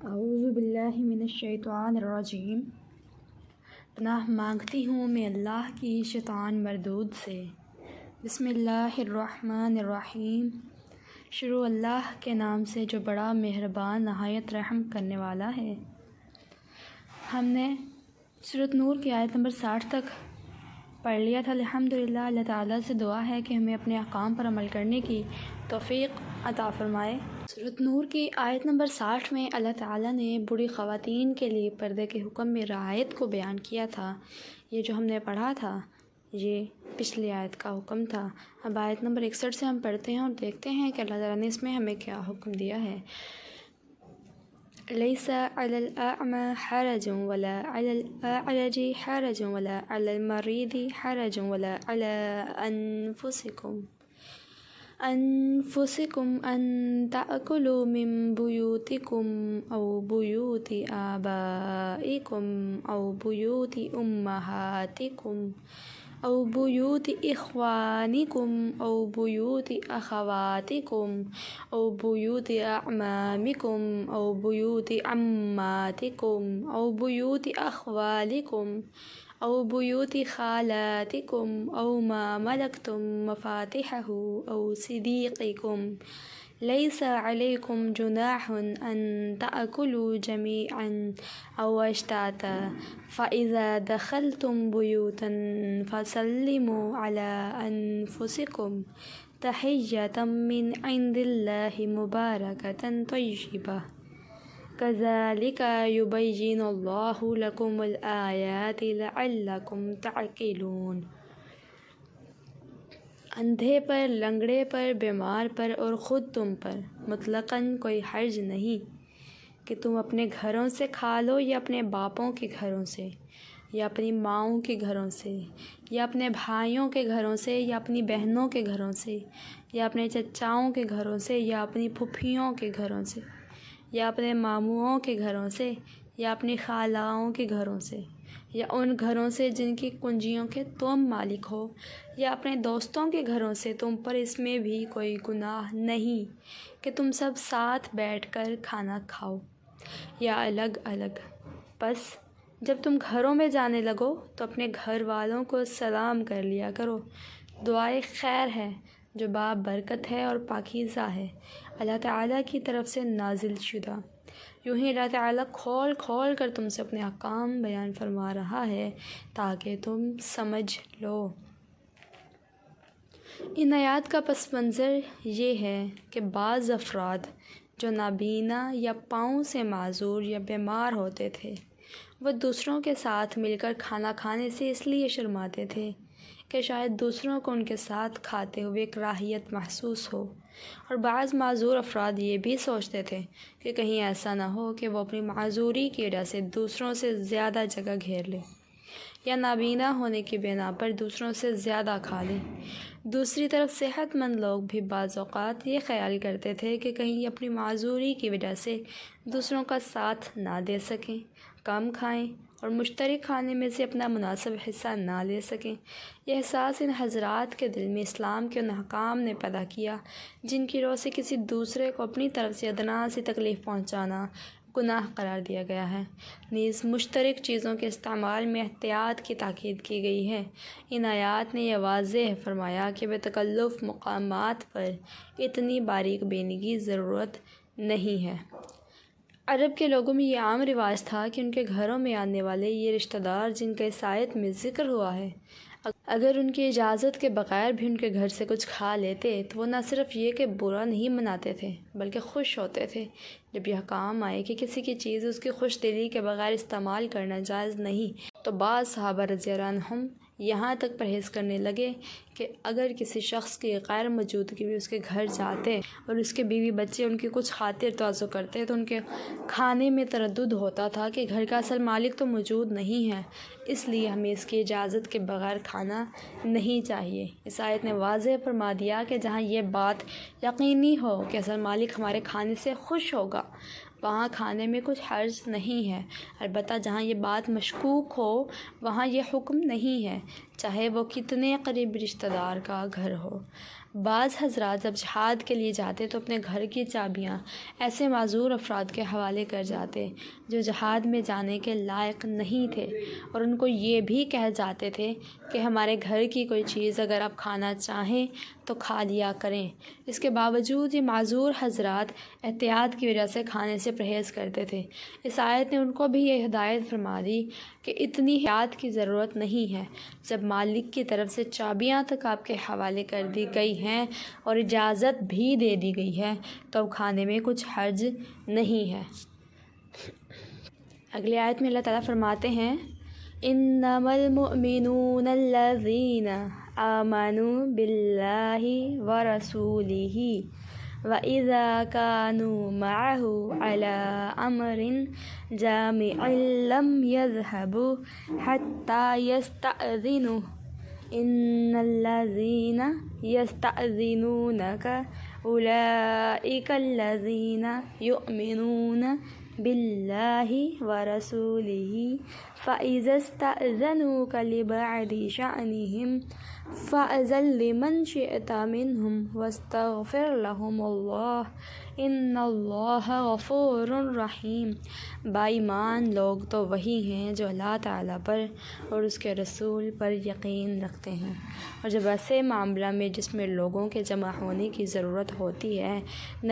اعوذ باللہ من الشیطان الرجیم۔ پناہ مانگتی ہوں میں اللہ کی شیطان مردود سے۔ بسم اللہ الرحمن الرحیم۔ شروع اللہ کے نام سے جو بڑا مہربان نہایت رحم کرنے والا ہے۔ ہم نے سورۃ نور کی آیت نمبر 60 تک پڑھ لیا تھا۔ الحمدللہ اللہ تعالیٰ سے دعا ہے کہ ہمیں اپنے احکام پر عمل کرنے کی توفیق عطا فرمائے۔ سورۃ نور کی آیت نمبر 60 میں اللہ تعالیٰ نے بوڑھی خواتین کے لیے پردے کے حکم میں رعایت کو بیان کیا تھا۔ یہ جو ہم نے پڑھا تھا یہ پچھلی آیت کا حکم تھا۔ اب آیت نمبر 61 سے ہم پڑھتے ہیں اور دیکھتے ہیں کہ اللہ تعالیٰ نے اس میں ہمیں کیا حکم دیا ہے۔ لَيْسَ عَلَى الْأَعْمَى حَرَجٌ وَلَا عَلَى الْأَعْرَجِ حَرَجٌ وَلَا عَلَى الْمَرِيضِ حَرَجٌ وَلَا عَلَى أنفسكم أن تأكلوا من بيوتكم أو بيوت آبائكم أو بيوت أمهاتكم أو بيوت إخوانكم أو بيوت أخواتكم أو بيوت أعمامكم أو بيوت عماتكم أو بيوت أخوالكم أو بيوت خالاتكم أو ما ملكتم مفاتحه أو صديقكم ليس عليكم جناح أن تأكلوا جميعا أو أشتاتا فإذا دخلتم بيوتا فسلموا على أنفسكم تحية من عند الله مباركة طيبة كذلك يبين الله لكم الآيات لعلكم تعقلون۔ اندھے پر، لنگڑے پر، بیمار پر اور خود تم پر مطلقاً کوئی حرج نہیں کہ تم اپنے گھروں سے کھا لو یا اپنے باپوں کے گھروں سے یا اپنی ماؤں کے گھروں سے یا اپنے بھائیوں کے گھروں سے یا اپنی بہنوں کے گھروں سے یا اپنے چچاؤں کے گھروں سے یا اپنی پھوپھیوں کے گھروں سے یا اپنے ماموؤں کے گھروں سے یا اپنی خالاؤں کے گھروں سے یا ان گھروں سے جن کی کنجیوں کے تم مالک ہو یا اپنے دوستوں کے گھروں سے تم پر اس میں بھی کوئی گناہ نہیں کہ تم سب ساتھ بیٹھ کر کھانا کھاؤ یا الگ الگ۔ بس جب تم گھروں میں جانے لگو تو اپنے گھر والوں کو سلام کر لیا کرو۔ دعائے خیر ہے جو باب برکت ہے اور پاکیزہ ہے، اللہ تعالیٰ کی طرف سے نازل شدہ۔ یوں ہی اللہ تعالیٰ کھول کھول کر تم سے اپنے احکام بیان فرما رہا ہے تاکہ تم سمجھ لو۔ ان آیات کا پس منظر یہ ہے کہ بعض افراد جو نابینا یا پاؤں سے معذور یا بیمار ہوتے تھے وہ دوسروں کے ساتھ مل کر کھانا کھانے سے اس لیے شرماتے تھے کہ شاید دوسروں کو ان کے ساتھ کھاتے ہوئے کراہیت محسوس ہو، اور بعض معذور افراد یہ بھی سوچتے تھے کہ کہیں ایسا نہ ہو کہ وہ اپنی معذوری کی وجہ سے دوسروں سے زیادہ جگہ گھیر لے یا نابینا ہونے کی بنا پر دوسروں سے زیادہ کھا لیں۔ دوسری طرف صحت مند لوگ بھی بعض اوقات یہ خیال کرتے تھے کہ کہیں اپنی معذوری کی وجہ سے دوسروں کا ساتھ نہ دے سکیں، کم کھائیں اور مشترک کھانے میں سے اپنا مناسب حصہ نہ لے سکیں۔ یہ احساس ان حضرات کے دل میں اسلام کے ان احکام نے پیدا کیا جن کی روح سے کسی دوسرے کو اپنی طرف سے ادنیٰ سی تکلیف پہنچانا گناہ قرار دیا گیا ہے۔ نیز مشترک چیزوں کے استعمال میں احتیاط کی تاکید کی گئی ہے۔ ان آیات نے یہ واضح فرمایا کہ بے تکلف مقامات پر اتنی باریک بینی کی ضرورت نہیں ہے۔ عرب کے لوگوں میں یہ عام رواج تھا کہ ان کے گھروں میں آنے والے یہ رشتہ دار جن کا اس آیت میں ذکر ہوا ہے اگر ان کی اجازت کے بغیر بھی ان کے گھر سے کچھ کھا لیتے تو وہ نہ صرف یہ کہ برا نہیں مناتے تھے بلکہ خوش ہوتے تھے۔ جب یہ حکام آئے کہ کسی کی چیز اس کی خوش دلی کے بغیر استعمال کرنا جائز نہیں تو بعض صحابہ رضی اللہ عنہم یہاں تک پرہیز کرنے لگے کہ اگر کسی شخص کی غیر موجودگی میں اس کے گھر جاتے اور اس کے بیوی بچے ان کی کچھ خاطر تواضع کرتے تو ان کے کھانے میں تردد ہوتا تھا کہ گھر کا اصل مالک تو موجود نہیں ہے، اس لیے ہمیں اس کی اجازت کے بغیر کھانا نہیں چاہیے۔ اس آیت نے واضح فرما دیا کہ جہاں یہ بات یقینی ہو کہ اصل مالک ہمارے کھانے سے خوش ہوگا وہاں کھانے میں کچھ حرج نہیں ہے، البتہ جہاں یہ بات مشکوک ہو وہاں یہ حکم نہیں ہے، چاہے وہ کتنے قریب رشتہ دار کا گھر ہو۔ بعض حضرات جب جہاد کے لیے جاتے تو اپنے گھر کی چابیاں ایسے معذور افراد کے حوالے کر جاتے جو جہاد میں جانے کے لائق نہیں تھے، اور ان کو یہ بھی کہہ جاتے تھے کہ ہمارے گھر کی کوئی چیز اگر آپ کھانا چاہیں تو کھا لیا کریں۔ اس کے باوجود یہ معذور حضرات احتیاط کی وجہ سے کھانے سے پرہیز کرتے تھے۔ اس آیت نے ان کو بھی یہ ہدایت فرما دی کہ اتنی احتیاط کی ضرورت نہیں ہے، جب مالک کی طرف سے چابیاں تک آپ کے حوالے کر دی گئی ہیں اور اجازت بھی دے دی گئی ہے تو اب کھانے میں کچھ حرج نہیں ہے۔ اگلی آیت میں اللہ تعالیٰ فرماتے ہیں انما المؤمنون الذین آمنوا باللہ ورسولہ وَإِذَا كَانُوا مَعَهُ عَلَىٰ أَمْرٍ جَامِعٍ لَمْ يَذْهَبُوا حَتَّىٰ يَسْتَأْذِنُوهُ إِنَّ الَّذِينَ يَسْتَأْذِنُونَكَ أُولَٰئِكَ الَّذِينَ يُؤْمِنُونَ بِاللَّهِ وَرَسُولِهِ فَإِذَا اسْتَأْذَنُوكَ لِبَعْضِ شَأْنِهِمْ فَأْذَن لِّمَن شِئْتَ مِنْهُمْ وَاسْتَغْفِرْ لَهُمُ اللَّهُ إِنَّ اللَّهَ غَفُورٌ رَحِيمٌ۔ بائیمان لوگ تو وہی ہیں جو اللہ تعالیٰ پر اور اس کے رسول پر یقین رکھتے ہیں، اور جب ایسے معاملہ میں جس میں لوگوں کے جمع ہونے کی ضرورت ہوتی ہے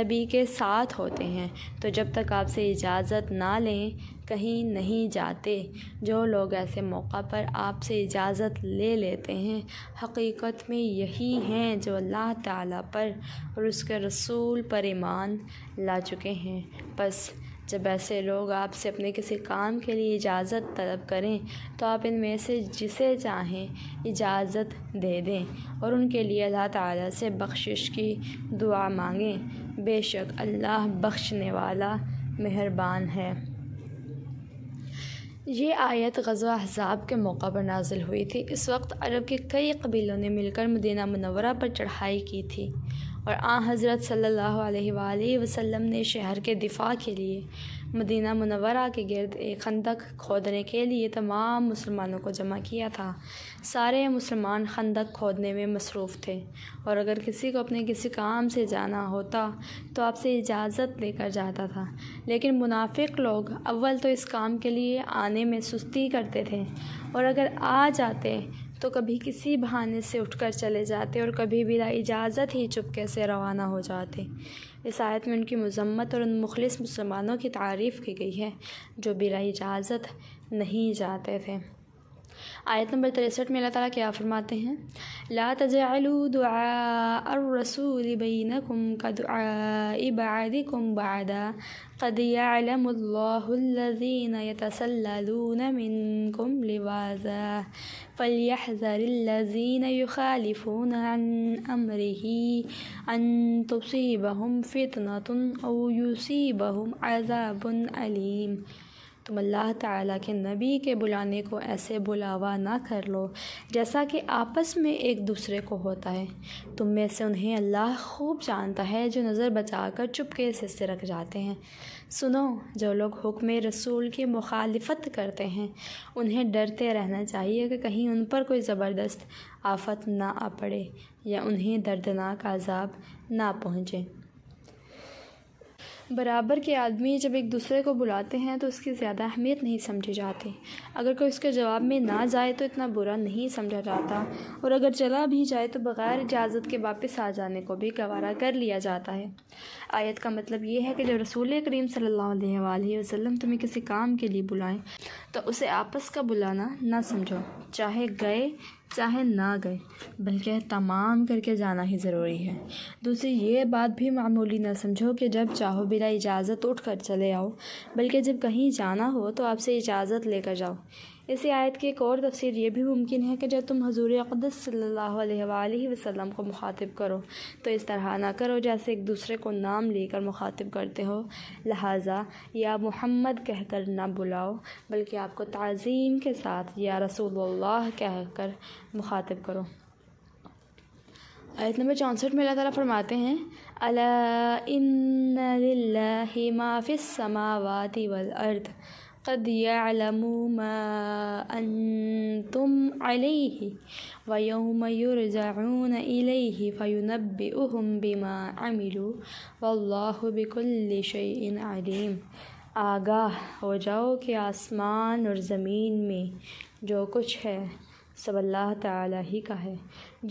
نبی کے ساتھ ہوتے ہیں تو جب تک آپ سے اجازت نہ لیں کہیں نہیں جاتے۔ جو لوگ ایسے موقع پر آپ سے اجازت لے لیتے ہیں حقیقت میں یہی ہیں جو اللہ تعالیٰ پر اور اس کے رسول پر ایمان لا چکے ہیں۔ بس جب ایسے لوگ آپ سے اپنے کسی کام کے لیے اجازت طلب کریں تو آپ ان میں سے جسے چاہیں اجازت دے دیں اور ان کے لیے اللہ تعالیٰ سے بخشش کی دعا مانگیں، بے شک اللہ بخشنے والا مہربان ہے۔ یہ آیت غزوہ احزاب کے موقع پر نازل ہوئی تھی۔ اس وقت عرب کے کئی قبیلوں نے مل کر مدینہ منورہ پر چڑھائی کی تھی، اور آن حضرت صلی اللہ علیہ وآلہ وسلم نے شہر کے دفاع کے لیے مدینہ منورہ کے گرد ایک خندق کھودنے کے لیے تمام مسلمانوں کو جمع کیا تھا۔ سارے مسلمان خندق کھودنے میں مصروف تھے، اور اگر کسی کو اپنے کسی کام سے جانا ہوتا تو آپ سے اجازت لے کر جاتا تھا، لیکن منافق لوگ اول تو اس کام کے لیے آنے میں سستی کرتے تھے، اور اگر آ جاتے تو کبھی کسی بہانے سے اٹھ کر چلے جاتے اور کبھی بلا اجازت ہی چپکے سے روانہ ہو جاتے۔ اس آیت میں ان کی مذمت اور ان مخلص مسلمانوں کی تعریف کی گئی ہے جو بلا اجازت نہیں جاتے تھے۔ آیت نمبر 63 میں اللہ تعالیٰ کیا فرماتے ہیں؟ لا تجعلوا دعاء الرسول بینکم کدعاء بعضکم بعضا قد یعلم اللہ الذین یتسللون منکم لواذا فلیحذر الذین یخالفون عن امرہ ان تصیبہم فتنۃ او یصیبہم عذاب علیم۔ تم اللہ تعالیٰ کے نبی کے بلانے کو ایسے بلاوا نہ کر لو جیسا کہ آپس میں ایک دوسرے کو ہوتا ہے۔ تم میں سے انہیں اللہ خوب جانتا ہے جو نظر بچا کر چپکے سے رکھ جاتے ہیں۔ سنو، جو لوگ حکم رسول کی مخالفت کرتے ہیں انہیں ڈرتے رہنا چاہیے کہ کہیں ان پر کوئی زبردست آفت نہ آ پڑے یا انہیں دردناک عذاب نہ پہنچے۔ برابر کے آدمی جب ایک دوسرے کو بلاتے ہیں تو اس کی زیادہ اہمیت نہیں سمجھی جاتی۔ اگر کوئی اس کے جواب میں نہ جائے تو اتنا برا نہیں سمجھا جاتا، اور اگر چلا بھی جائے تو بغیر اجازت کے واپس آ جانے کو بھی گوارا کر لیا جاتا ہے۔ آیت کا مطلب یہ ہے کہ جب رسول کریم صلی اللہ علیہ وآلہ وسلم تمہیں کسی کام کے لیے بلائیں تو اسے آپس کا بلانا نہ سمجھو، چاہے گئے چاہے نہ گئے، بلکہ تمام کر کے جانا ہی ضروری ہے۔ دوسری یہ بات بھی معمولی نہ سمجھو کہ جب چاہو بلا اجازت اٹھ کر چلے آؤ، بلکہ جب کہیں جانا ہو تو آپ سے اجازت لے کر جاؤ۔ اسی آیت کی ایک اور تفسیر یہ بھی ممکن ہے کہ جب تم حضور اقدس صلی اللہ علیہ وآلہ وسلم کو مخاطب کرو تو اس طرح نہ کرو جیسے ایک دوسرے کو نام لے کر مخاطب کرتے ہو، لہٰذا یا محمد کہہ کر نہ بلاؤ بلکہ آپ کو تعظیم کے ساتھ یا رسول اللہ کہہ کر مخاطب کرو۔ آیت نمبر 64 میں اللہ تعالیٰ فرماتے ہیں الا ان للہ ما فی السماوات والارض قد يعلم ما أنتم عليه ويوم يرجعون إليه فينبئهم بما عملوا والله بكل شيء عليم۔ آگاہ ہو جاؤ کہ آسمان اور زمین میں جو کچھ ہے سب اللہ تعالیٰ ہی کا ہے۔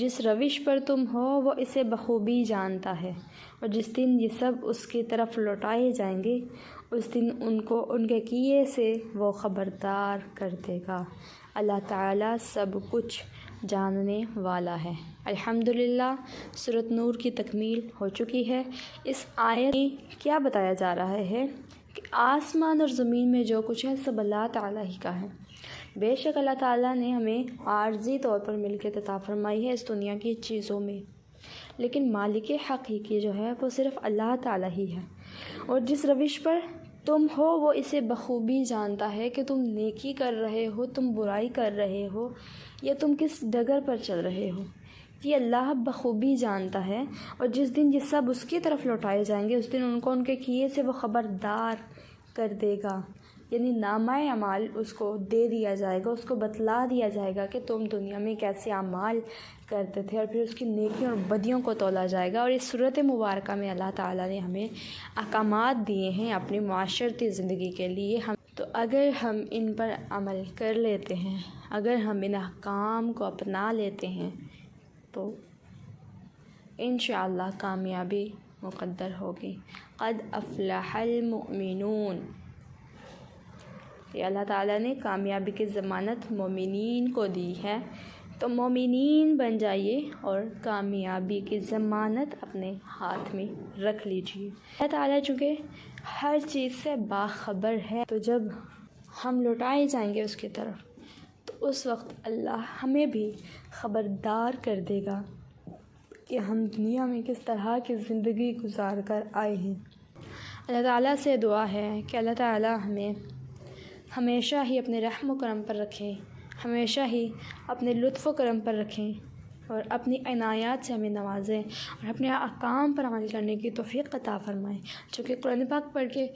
جس روش پر تم ہو وہ اسے بخوبی جانتا ہے، اور جس دن یہ سب اس کی طرف لوٹائے جائیں گے اس دن ان کو ان کے کیے سے وہ خبردار کر دے گا۔ اللہ تعالیٰ سب کچھ جاننے والا ہے۔ الحمدللہ، سورۃ نور کی تکمیل ہو چکی ہے۔ اس آیت میں کیا بتایا جا رہا ہے کہ آسمان اور زمین میں جو کچھ ہے سب اللہ تعالیٰ ہی کا ہے۔ بے شک اللہ تعالیٰ نے ہمیں عارضی طور پر ملکیت عطا فرمائی ہے اس دنیا کی چیزوں میں، لیکن مالک حقیقی جو ہے وہ صرف اللہ تعالیٰ ہی ہے، اور جس روش پر تم ہو وہ اسے بخوبی جانتا ہے کہ تم نیکی کر رہے ہو، تم برائی کر رہے ہو، یا تم کس ڈگر پر چل رہے ہو، یہ اللہ بخوبی جانتا ہے۔ اور جس دن یہ سب اس کی طرف لوٹائے جائیں گے اس دن ان کو ان کے کیے سے وہ خبردار کر دے گا، یعنی نامہ اعمال اس کو دے دیا جائے گا، اس کو بتلا دیا جائے گا کہ تم دنیا میں کیسے اعمال کرتے تھے، اور پھر اس کی نیکیوں اور بدیوں کو تولا جائے گا۔ اور اس صورت مبارکہ میں اللہ تعالیٰ نے ہمیں احکامات دیے ہیں اپنی معاشرتی زندگی کے لیے، تو اگر ہم ان پر عمل کر لیتے ہیں، اگر ہم ان احکام کو اپنا لیتے ہیں تو انشاءاللہ کامیابی مقدر ہوگی۔ قد افلح المؤمنون، یہ اللہ تعالیٰ نے کامیابی کی ضمانت مومنین کو دی ہے، تو مومنین بن جائیے اور کامیابی کی ضمانت اپنے ہاتھ میں رکھ لیجیے۔ اللہ تعالیٰ چونکہ ہر چیز سے باخبر ہے، تو جب ہم لوٹائے جائیں گے اس کی طرف تو اس وقت اللہ ہمیں بھی خبردار کر دے گا کہ ہم دنیا میں کس طرح کی زندگی گزار کر آئے ہیں۔ اللہ تعالیٰ سے دعا ہے کہ اللہ تعالیٰ ہمیں ہمیشہ ہی اپنے رحم و کرم پر رکھیں، ہمیشہ ہی اپنے لطف و کرم پر رکھیں، اور اپنی عنایات سے ہمیں نوازیں، اور اپنے احکام پر عمل کرنے کی توفیق عطا فرمائیں۔ چونکہ قرآن پاک پڑھ کے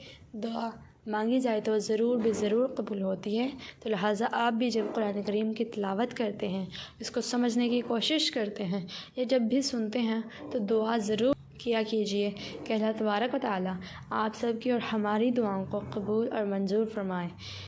دعا مانگی جائے تو ضرور بھی ضرور قبول ہوتی ہے، تو لہٰذا آپ بھی جب قرآن کریم کی تلاوت کرتے ہیں، اس کو سمجھنے کی کوشش کرتے ہیں، یا جب بھی سنتے ہیں تو دعا ضرور کیا کیجیے کہ اللہ تبارک و تعالیٰ آپ سب کی اور ہماری دعاؤں کو قبول اور منظور فرمائے۔